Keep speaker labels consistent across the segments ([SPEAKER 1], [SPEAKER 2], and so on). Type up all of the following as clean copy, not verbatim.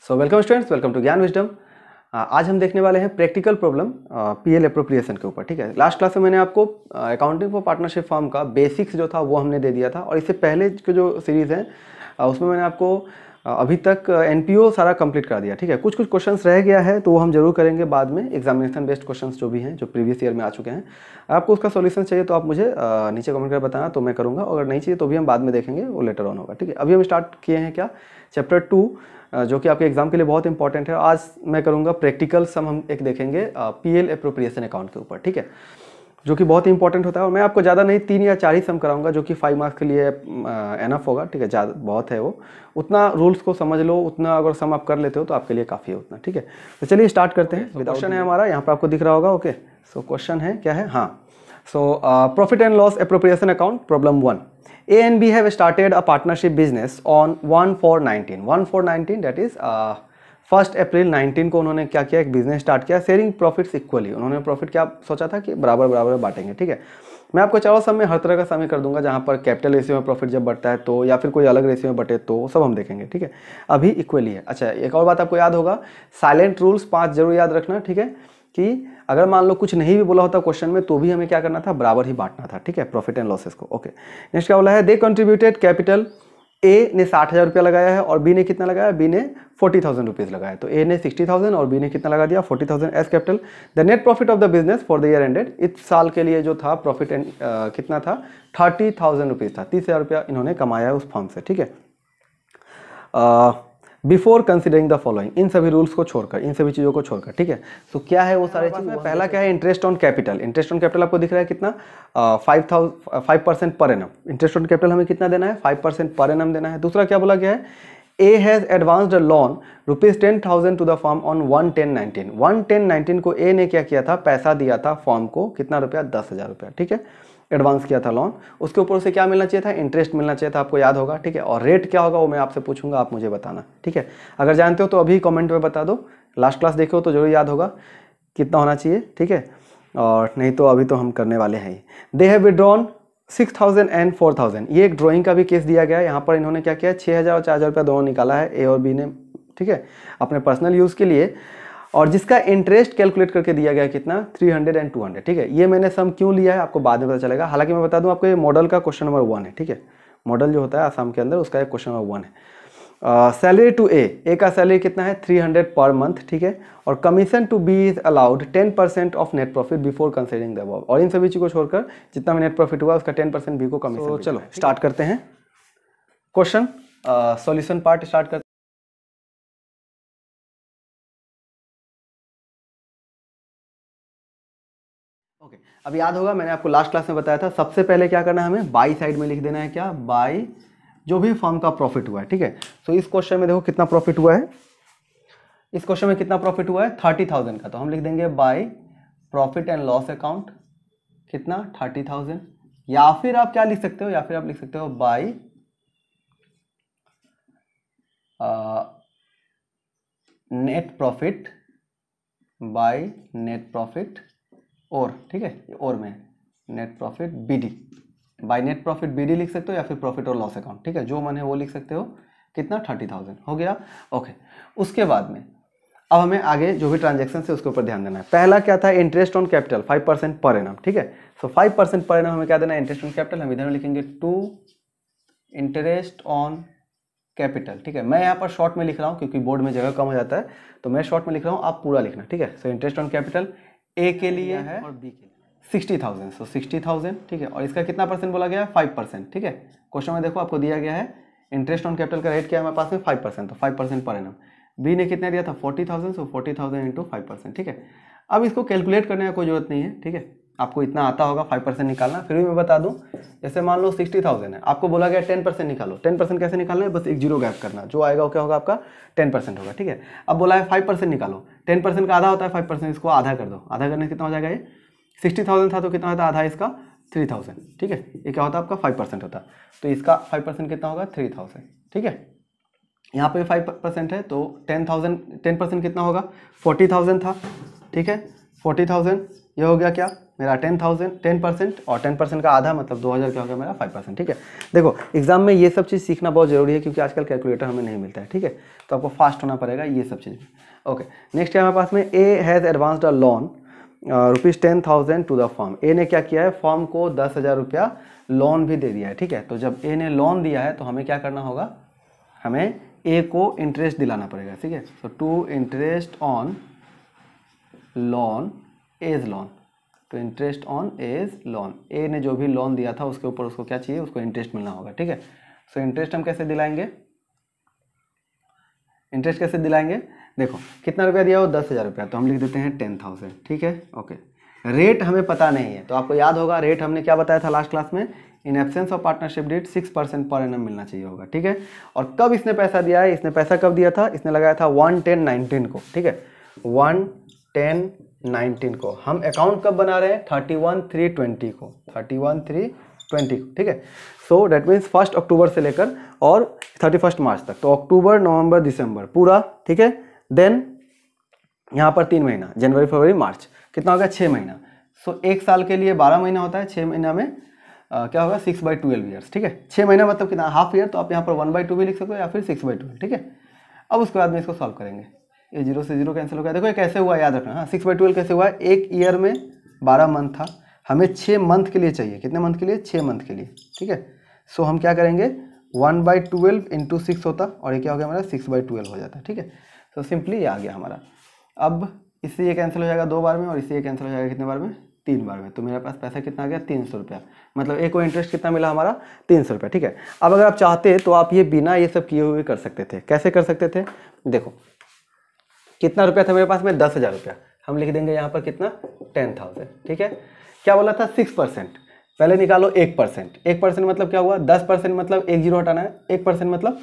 [SPEAKER 1] So welcome students, welcome to Gyan Wisdom. आज हम देखने वाले हैं प्रैक्टिकल प्रॉब्लम पीएल एप्रोप्रिएशन के ऊपर। ठीक है, लास्ट क्लास में मैंने आपको अकाउंटिंग फॉर पार्टनरशिप फर्म का बेसिक्स जो था वो हमने दे दिया था, और इससे पहले के जो सीरीज़ है उसमें मैंने आपको अभी तक एनपीओ सारा कंप्लीट कर दिया। ठीक है, कुछ क्वेश्चंस रह गया है तो वो हम जरूर करेंगे बाद में, एग्जामिनेशन बेस्ड क्वेश्चंस जो भी हैं जो प्रीवियस ईयर में आ चुके हैं। आपको उसका सॉल्यूशन चाहिए तो आप मुझे नीचे कमेंट कर बताना, तो मैं करूँगा। अगर नहीं चाहिए तो भी हम बाद में देखेंगे, वो लेटर ऑन होगा। ठीक है, अभी हम स्टार्ट किए हैं क्या, चैप्टर 2 जो कि आपके एग्जाम के लिए बहुत इंपॉर्टेंट है। आज मैं करूँगा प्रैक्टिकल सम, हम एक देखेंगे पीएल एप्रोप्रिएशन अकाउंट के ऊपर। ठीक है, जो कि बहुत ही इंपॉर्टेंट होता है, और मैं आपको ज़्यादा नहीं 3 या 4 ही सम कराऊंगा, जो कि 5 मार्क्स के लिए एनफ होगा। ठीक है, ज़्यादा बहुत है वो, उतना रूल्स को समझ लो, उतना अगर सम आप कर लेते हो तो आपके लिए काफ़ी है उतना। ठीक है, तो चलिए स्टार्ट करते हैं। क्वेश्चन है हमारा, यहाँ पर आपको दिख रहा होगा। ओके, सो क्वेश्चन है क्या है, हाँ, so profit and loss appropriation account problem 1। A and B have started a partnership business on 1/4/19 1/4/19 that is 1 अप्रैल 19 को उन्होंने क्या किया, एक बिजनेस स्टार्ट किया। शेयरिंग प्रॉफिट्स इक्वली, उन्होंने प्रॉफिट क्या सोचा था कि बराबर बराबर बांटेंगे। ठीक है, मैं आपको चारों सम में हर तरह का समय कर दूंगा, जहां पर कैपिटल रेशियो में प्रॉफिट जब बढ़ता है तो, या फिर कोई अलग रेशियो में बटे तो, सब हम देखेंगे। ठीक है, अभी इक्वली है। अच्छा, एक और बात आपको याद होगा, साइलेंट रूल्स 5 जरूर याद रखना। ठीक है, कि अगर मान लो कुछ नहीं भी बोला होता क्वेश्चन में तो भी हमें क्या करना था, बराबर ही बांटना था। ठीक है, प्रॉफिट एंड लॉसेस को। ओके, नेक्स्ट क्या बोला है, दे कंट्रीब्यूटेड कैपिटल, ए ने 60,000 रुपया लगाया है और बी ने कितना लगाया, बी ने 40,000 रुपीज़ लगाया। तो ए ने 60,000 और बी ने कितना लगा दिया, 40,000 as capital. The net profit of the business for the year ended, इस साल के लिए जो था प्रॉफिट एंड कितना था, 30,000 रुपीज़ था। 30,000 रुपया इन्होंने कमाया है उस फर्म से। ठीक है, बिफोर कंसिडरिंग द फॉलोइंग, इन सभी रूल्स को छोड़कर, इन सभी चीज़ों को छोड़कर। ठीक है, तो क्या है वो सारे चीज़। पहला क्या है, interest on capital. Interest on capital आपको दिख रहा है कितना, 5% per annum. Interest on capital हमें कितना देना है, 5% पर एनम देना है। दूसरा क्या बोला गया है, A has advanced a loan ₹10,000 to the firm on 1/10/19 1/10/19 को ए ने क्या किया था, पैसा दिया था फर्म को, कितना रुपया, 10,000 रुपया। ठीक है, एडवांस किया था लोन, उसके ऊपर से क्या मिलना चाहिए था, इंटरेस्ट मिलना चाहिए था, आपको याद होगा। ठीक है, और रेट क्या होगा वो मैं आपसे पूछूंगा, आप मुझे बताना। ठीक है, अगर जानते हो तो अभी कमेंट में बता दो, लास्ट क्लास देखे हो तो जरूर याद होगा कितना होना चाहिए। ठीक है, और नहीं तो अभी तो हम करने वाले हैं। दे हैव विड्रॉन 6,000 एंड 4,000, ये एक ड्राइंग का भी केस दिया गया है। यहाँ पर इन्होंने क्या किया, 6,000 और 4,000 रुपया दोनों निकाला है, ए और बी ने। ठीक है, अपने पर्सनल यूज़ के लिए, और जिसका इंटरेस्ट कैलकुलेट करके दिया गया है कितना, 300 एंड 200। ठीक है, ये मैंने सम क्यों लिया है आपको बाद में पता चलेगा। हालांकि मैं बता दूं आपको, ये मॉडल का क्वेश्चन नंबर 1 है। ठीक है, मॉडल जो होता है आसाम के अंदर, उसका एक क्वेश्चन नंबर 1 है। सैलरी टू ए का सैलरी कितना है, 300 पर मंथ। ठीक है, और commission to B is allowed 10% of net profit before considering the above, और इन सभी चीज़ को छोड़कर जितना भी नेट प्रॉफिट हुआ उसका 10% बी को कमीशन। तो चलो स्टार्ट करते हैं क्वेश्चन, सॉल्यूशन पार्ट स्टार्ट करते हैं। ओके, अब याद होगा मैंने आपको लास्ट क्लास में बताया था, सबसे पहले क्या करना है, हमें बाई साइड में लिख देना है, क्या, बाई जो भी फर्म का प्रॉफिट हुआ है। ठीक है, तो इस क्वेश्चन में देखो कितना प्रॉफिट हुआ है, इस क्वेश्चन में कितना प्रॉफिट हुआ है, 30,000 का। तो हम लिख देंगे by profit and loss account, कितना, 30,000। या फिर आप क्या लिख सकते हो, या फिर आप लिख सकते हो by net profit, by net profit, और, ठीक है, और में net profit BD, by net profit BD लिख सकते हो, या फिर प्रॉफिट और लॉस अकाउंट। ठीक है, जो मन है वो लिख सकते हो। कितना, 30,000 हो गया। ओके, उसके बाद में अब हमें आगे जो भी ट्रांजैक्शन है उसके ऊपर ध्यान देना है। पहला क्या था, interest on capital 5% per annum. ठीक है, सो 5% पर एनम हमें क्या देना है, इंटरेस्ट ऑन कैपिटल। हम इधर लिखेंगे टू इंटरेस्ट ऑन कैपिटल। ठीक है, मैं यहाँ पर शॉर्ट में लिख रहा हूँ क्योंकि बोर्ड में जगह कम हो जाता है, तो मैं शॉर्ट में लिख रहा हूँ, आप पूरा लिखना। ठीक है, so interest on capital A के लिए है और बी के लिए 60,000, सो 60,000। ठीक है, और इसका कितना परसेंट बोला गया है, 5%। ठीक है, क्वेश्चन में देखो आपको दिया गया है इंटरेस्ट ऑन कैपिटल का रेट क्या है हमारे पास में, 5%, तो 5% पर एनम। बी ने कितना दिया था, 40,000, सो 40,000 इंटू 5%। ठीक है, अब इसको कैलकुलेट करने का कोई जरूरत नहीं है। ठीक है, आपको इतना आता होगा 5% निकालना। फिर भी मैं बता दूं, जैसे मान लो 60,000 है, आपको बोला गया 10% निकालो। 10% कैसे निकालना है, बस एक जीरो गैप करना, जो आएगा वो क्या होगा, आपका 10% होगा। ठीक है, अब बोला है 5% निकालो, 10% का आधा होता है 5%, इसको आधा कर दो। आधा करने से कितना हो जाएगा, ये 60,000 था तो कितना होता है आधा इसका, 3,000। ठीक है, ये क्या होता है आपका 5% होता, तो इसका 5% कितना होगा, 3,000। ठीक है, यहाँ पे 5% है तो 10% कितना होगा, 40,000 था। ठीक है, 40,000 ये हो गया क्या, मेरा 10% और 10% का आधा मतलब 2000 क्या हो गया मेरा 5%। ठीक है, देखो एग्जाम में ये सब चीज़ सीखना बहुत जरूरी है क्योंकि आजकल कैलकुलेटर हमें नहीं मिलता है। ठीक है, तो आपको फास्ट होना पड़ेगा ये सब चीज़। ओके, नेक्स्ट है हमारे पास में A has advanced a loan ₹10,000 to the firm. A ने क्या किया है, फर्म को 10,000 रुपया लोन भी दे दिया है। ठीक है, तो जब ए ने लोन दिया है तो हमें क्या करना होगा, हमें ए को इंटरेस्ट दिलाना पड़ेगा। ठीक है, तो to interest on loan A's loan, तो interest on A's loan, A ने जो भी लोन दिया था उसके ऊपर उसको क्या चाहिए, उसको इंटरेस्ट मिलना होगा। ठीक है, सो इंटरेस्ट हम कैसे दिलाएंगे, इंटरेस्ट कैसे दिलाएंगे, देखो कितना रुपया दिया हो 10,000 रुपया, तो हम लिख देते हैं 10,000। ठीक है, ओके, रेट हमें पता नहीं है तो आपको याद होगा रेट हमने क्या बताया था लास्ट क्लास में, in absence of partnership deed 6% per annum मिलना चाहिए होगा। ठीक है, और कब इसने पैसा दिया है, इसने पैसा कब दिया था, इसने लगाया था 1/10/19 को। ठीक है, 1/10/19 को। हम अकाउंट कब बना रहे हैं, 31/3/20 को, 31/3/20 को। ठीक है, सो डेट मीन्स 1 अक्टूबर से लेकर और 31 मार्च तक, तो अक्टूबर नवंबर दिसंबर पूरा। ठीक है, देन यहाँ पर 3 महीना, जनवरी फरवरी मार्च, कितना होगा 6 महीना। सो एक साल के लिए 12 महीना होता है, 6 महीना में क्या होगा 6/12 ईयर्स। ठीक है, 6 महीना मतलब कितना, हाफ ईयर, तो आप यहाँ पर 1/2 भी लिख सकते हो या फिर 6/12। ठीक है, अब उसके बाद में इसको सॉल्व करेंगे, ये 0 से 0 कैंसिल हो गया। देखो ये कैसे हुआ याद रखना, हाँ 6/12 कैसे हुआ, एक ईयर में 12 मंथ था, हमें 6 मंथ के लिए चाहिए, कितने मंथ के लिए, 6 मंथ के लिए। ठीक है, सो हम क्या करेंगे 1/12 × 6 होता और ये क्या हो गया हमारा 6/12 हो जाता है। ठीक है, तो सिंपली ये आ गया हमारा। अब इससे ये कैंसिल हो जाएगा 2 बार में और इससे ये कैंसिल हो जाएगा कितने बार में, 3 बार में, तो मेरे पास पैसा कितना आ गया 300 रुपया, मतलब एक को इंटरेस्ट कितना मिला हमारा 300 रुपया। ठीक है, अब अगर आप चाहते तो आप ये बिना ये सब किए हुए कर सकते थे, कैसे कर सकते थे, देखो कितना रुपया था मेरे पास में 10,000 रुपया, हम लिख देंगे यहाँ पर कितना 10,000। ठीक है, क्या बोला था 6%, पहले निकालो 1%, 1% मतलब क्या हुआ, 10% मतलब 1 जीरो हटाना है, 1% मतलब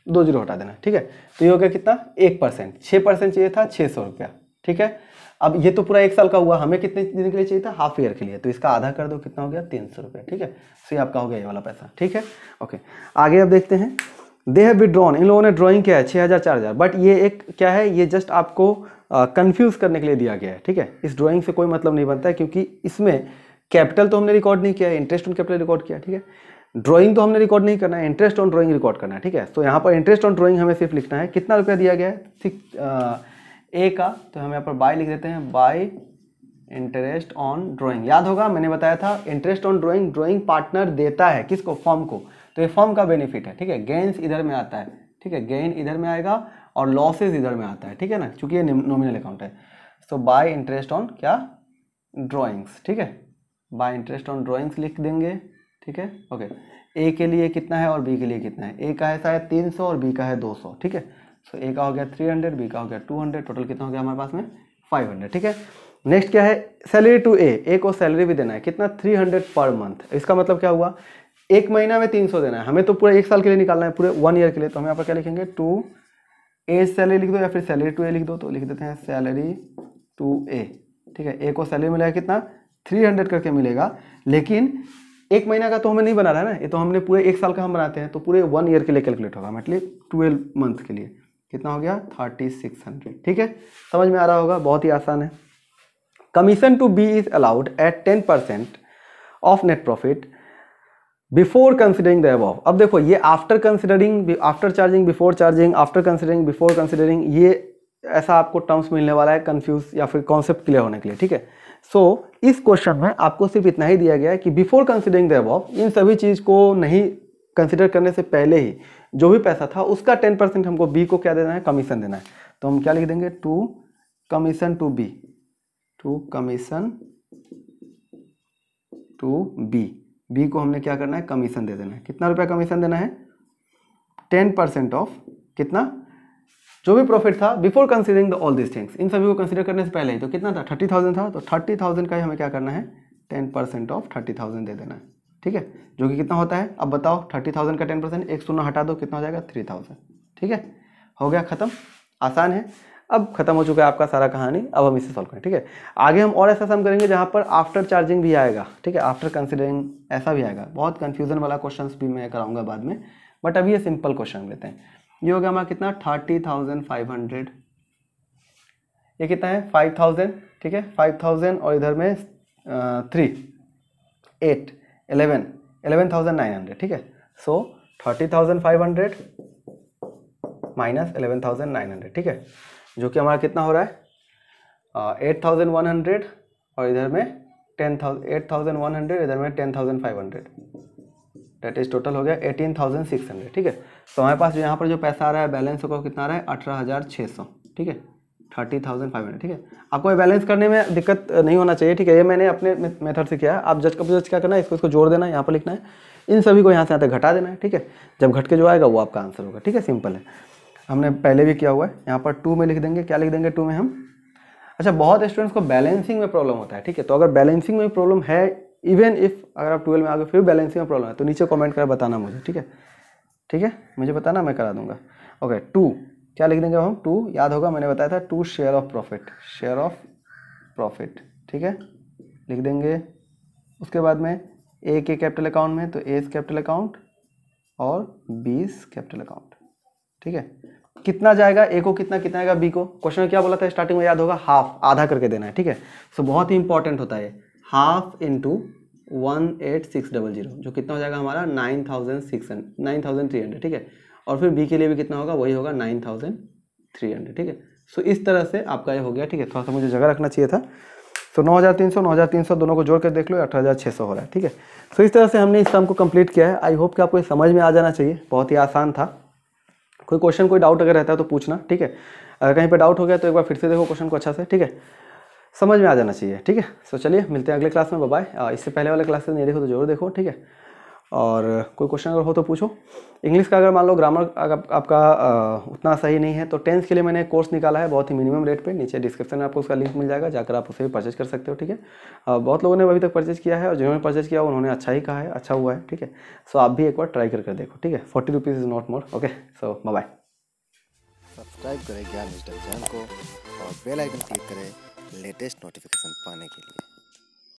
[SPEAKER 1] 2 जीरो हटा देना है। ठीक है, तो ये हो गया कितना 1%, 6% चाहिए था 600 रुपया। ठीक है, अब ये तो पूरा एक साल का हुआ, हमें कितने दिन के लिए चाहिए था, हाफ ईयर के लिए, तो इसका आधा कर दो, कितना हो गया 300 रुपया। ठीक है, सो ये आपका हो गया ये वाला पैसा। ठीक है, ओके, आगे अब देखते हैं, दे हैव विड्रॉन, इन लोगों ने ड्राइंग किया है 6,000 4,000, बट ये एक क्या है, ये जस्ट आपको कंफ्यूज करने के लिए दिया गया है। ठीक है, इस ड्राइंग से कोई मतलब नहीं बनता है क्योंकि इसमें कैपिटल तो हमने रिकॉर्ड नहीं किया है, इंटरेस्ट ऑन कैपिटल रिकॉर्ड किया। ठीक है, ड्राइंग तो हमने रिकॉर्ड नहीं करना है, इंटरेस्ट ऑन ड्राइंग रिकॉर्ड करना है। ठीक है, तो यहाँ पर इंटरेस्ट ऑन ड्राइंग हमें सिर्फ लिखना है, कितना रुपया दिया गया है ए का, तो हम यहाँ पर बाय लिख देते हैं, बाय इंटरेस्ट ऑन ड्राइंग। याद होगा मैंने बताया था interest on drawing, drawing partner देता है किसको, फर्म को, तो ये फर्म का बेनिफिट है। ठीक है, गेन्स इधर में आता है, ठीक है, गेन इधर में आएगा और लॉसेज इधर में आता है। ठीक है ना, क्योंकि ये नॉमिनल अकाउंट है। सो बाय इंटरेस्ट ऑन क्या, ड्राइंग्स। ठीक है, बाय इंटरेस्ट ऑन ड्राइंग्स लिख देंगे। ठीक है, ओके, ए के लिए कितना है और बी के लिए कितना है, ए का है शायद 300 और बी का है 200। ठीक है, सो ए का हो गया 300, बी का हो गया 200, टोटल कितना हो गया हमारे पास में 500। ठीक है, नेक्स्ट क्या है, सैलरी टू ए को सैलरी भी देना है, कितना 300 पर मंथ। इसका मतलब क्या हुआ, एक महीना में 300 देना है, हमें तो पूरे एक साल के लिए निकालना है, पूरे 1 ईयर के लिए, तो हम यहाँ पर क्या लिखेंगे, टू ए सैलरी लिख दो या फिर सैलरी टू ए लिख दो, तो लिख देते हैं सैलरी टू ए। ठीक है, ए को सैलरी मिलेगा कितना 300 करके मिलेगा, लेकिन एक महीना का तो हमें नहीं बना रहा है ना, ये तो हमने पूरे एक साल का हम बनाते हैं, तो पूरे 1 ईयर के लिए कैलकुलेट होगा, मतलब 12 मंथ के लिए कितना हो गया 3600। ठीक है, समझ में आ रहा होगा, बहुत ही आसान है। Commission to B is allowed at 10% of net profit before considering the above. अब देखो ये after considering, after charging, before charging, after considering, before considering, ये ऐसा आपको टर्म्स मिलने वाला है कंफ्यूज या फिर कॉन्सेप्ट क्लियर होने के लिए। ठीक है, सो इस क्वेश्चन में आपको सिर्फ इतना ही दिया गया है कि बिफोर कंसिडरिंग द अबव, इन सभी चीज़ को नहीं कंसिडर करने से पहले ही जो भी पैसा था उसका 10% हमको बी को क्या देना है, कमीशन देना है। तो हम क्या लिख देंगे, to commission to B, to commission to B, B को हमने क्या करना है, कमीशन दे देना है। कितना रुपया कमीशन देना है, 10% ऑफ कितना, जो भी प्रॉफिट था before considering the all this things, इन सभी को कंसिडर करने से पहले ही, तो कितना था 30,000 था, तो 30,000 का ही हमें क्या करना है, 10% ऑफ 30,000 दे देना है। ठीक है, जो कि कितना होता है, अब बताओ 30,000 का 10%, एक शून्य हटा दो, कितना हो जाएगा 3,000। ठीक है, हो गया खत्म, आसान है। अब खत्म हो चुका है आपका सारा कहानी, अब हम इसे सॉल्व करें। ठीक है, आगे हम और ऐसा सम करेंगे जहाँ पर आफ्टर चार्जिंग भी आएगा। ठीक है, आफ्टर कंसिडरिंग ऐसा भी आएगा, बहुत कंफ्यूजन वाला क्वेश्चन भी मैं कराऊंगा बाद में, बट अभी ये सिंपल क्वेश्चन लेते हैं। ये हो गया हमारा कितना 30,500, ये कितना है 5,000। ठीक है, 5,000 और इधर में 3 8 11 11,900, ठीक है। सो 30,500 माइनस 11,900, ठीक है, जो कि हमारा कितना हो रहा है 8,100 और इधर में 8,100 इधर में 10,500, डेट इज टोटल हो गया 18,600, ठीक है। तो हमारे पास यहाँ पर जो पैसा आ रहा है बैलेंस होगा कितना आ रहा है 18,600, ठीक है, 30,500, ठीक है। आपको ये बैलेंस करने में दिक्कत नहीं होना चाहिए, ठीक है। ये मैंने अपने मेथड से किया है। आप जस्ट क्या करना है, इसको जोड़ देना है, यहाँ पर लिखना है, इन सभी को यहाँ से यहाँ तक घटा देना है, ठीक है। जब घट के जो आएगा वो आपका आंसर होगा, ठीक है, सिंपल है। हमने पहले भी किया हुआ है। यहाँ पर 2 में लिख देंगे, क्या लिख देंगे 2 में हम, अच्छा बहुत स्टूडेंट्स को बैलेंसिंग में प्रॉब्लम होता है, ठीक है। तो अगर बैलेंसिंग में प्रॉब्लम है, इवन इफ अगर आप 12 में आ गए फिर बैलेंसिंग में प्रॉब्लम है, तो नीचे कमेंट कर बताना मुझे, ठीक है, ठीक है, मुझे बताना, मैं करा दूंगा। ओके 2 क्या लिख देंगे हम, 2 याद होगा मैंने बताया था 2 शेयर ऑफ प्रॉफिट, ठीक है, लिख देंगे। उसके बाद में ए के कैपिटल अकाउंट में तो ए कैपिटल अकाउंट और बी कैपिटल अकाउंट, ठीक है। कितना जाएगा ए को, कितना आएगा बी को। क्वेश्चन में क्या बोला था स्टार्टिंग में, याद होगा, हाफ, आधा करके देना है, ठीक है। सो बहुत ही इंपॉर्टेंट होता है, हाफ इंटू 18600, जो कितना हो जाएगा हमारा 9,300, ठीक है। और फिर बी के लिए भी कितना होगा, वही होगा 9,300, ठीक है। सो इस तरह से आपका ये हो गया, ठीक है। थोड़ा सा मुझे जगह रखना चाहिए था। सो 9,300 दोनों को जोड़ कर देख लो, 18,600 हो रहा है, ठीक है। सो इस तरह से हमने इस सम को कंप्लीट किया है। आई होप कि आपको समझ में आ जाना चाहिए, बहुत ही आसान था। कोई क्वेश्चन, कोई डाउट अगर रहता है तो पूछना, ठीक है। अगर कहीं पे डाउट हो गया तो एक बार फिर से देखो क्वेश्चन को अच्छा से, ठीक है, समझ में आ जाना चाहिए, ठीक है। सो चलिए मिलते हैं अगले क्लास में, बाय बाय। इससे पहले वाले क्लासेस नहीं देखो तो जरूर देखो, ठीक है। और कोई क्वेश्चन अगर हो तो पूछो। इंग्लिश का अगर मान लो ग्रामर आपका उतना सही नहीं है तो 10th के लिए मैंने कोर्स निकाला है बहुत ही मिनिमम रेट पे, नीचे डिस्क्रिप्शन में आपको उसका लिंक मिल जाएगा, जाकर आप उसे भी परचेज कर सकते हो, ठीक है। बहुत लोगों ने अभी तक परचेज किया है और जिन्होंने परचेज किया उन्होंने अच्छा ही कहा है, अच्छा हुआ है, ठीक है। सो आप भी एक बार ट्राई करके देखो, ठीक है। 40 rupees is not more, okay. So bye bye.
[SPEAKER 2] Subscribe करें ज्ञान विजडम चैनल को और बेल आइकन क्लिक करें लेटेस्ट नोटिफिकेशन पाने के लिए।